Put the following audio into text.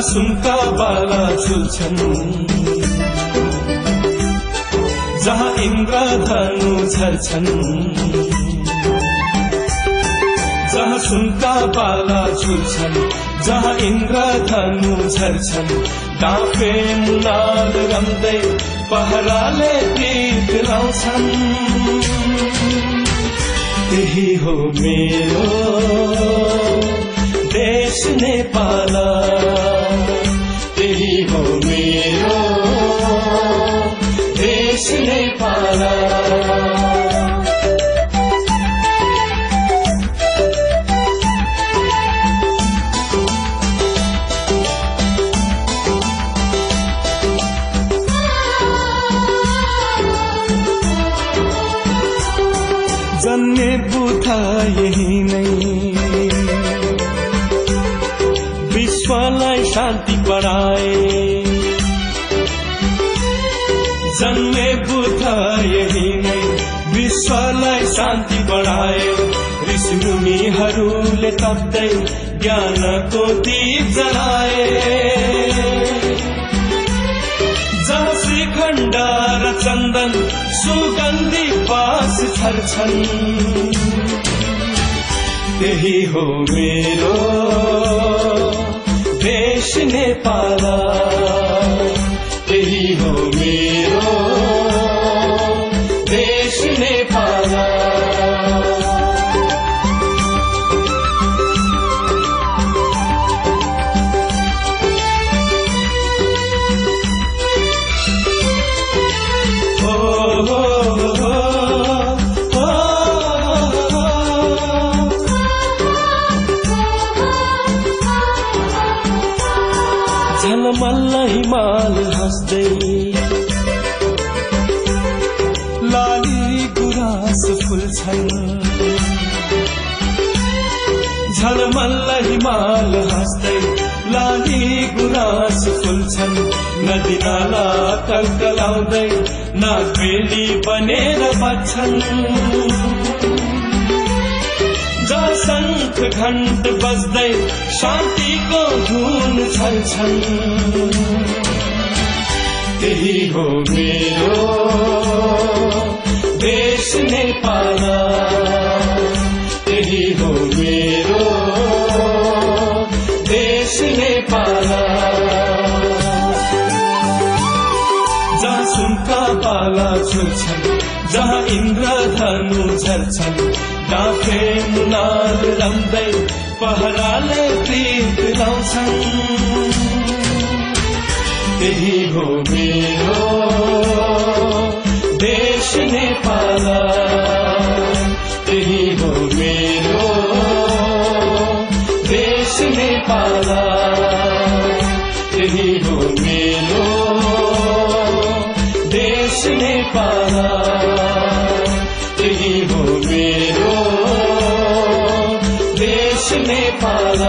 सुनका बाला झुल्छन्, जहाँ इन्द्रधनु झर्छन्, जहाँ सुनका बाला झुल्छन्, जहाँ इन्द्रधनु झर्छन्, डाँफे मुनाल रम्दै पहराले गीत लाउँछन्। त्यही हो मेरो देश नेपाल, त्यही हो मेरो देश नेपाल। जन्मे बुधा यही नै, विश्वलाई शान्ति बढाए। जन्मे बुधा यही नै, विश्वलाई शान्ति बढाए। ऋषि मुनिहरूले तप्दै ज्ञानको दीप जलाए। जहाँ श्रीखण्ड र चन्दन सुगन्धी बास छर्छन्, त्यही हो मेरो देश नेपाल, त्यही हो मेरो देश नेपाल। झलमल्ल हिमाल हाँस्दै, लाली गुराँस फुल्छन्, झलमल्ल हिमाल हाँस्दै, लाली गुराँस फुल्छन्। नदी नाला कलकलाउँदै नागबेली बनेर बज्छन्, जहाँ शंख घण्ट बज्दै शान्तिको धुन छर्छन्, त्यही हो मेरो देश नेपाल, त्यही हो मेरो देश नेपाल। जहाँ सुनका बाला झुल्छन्, जहाँ इन्द्रधनु झर्छन्, डाँफे मुनाल रम्दै पहराले गीत लाउँछन्, त्यही हो मेरो देश नेपाल, त्यही हो मेरो देश नेपाल, त्यही हो मेरो देश नेपाल, त्यही हो मेरो देश नेपाल।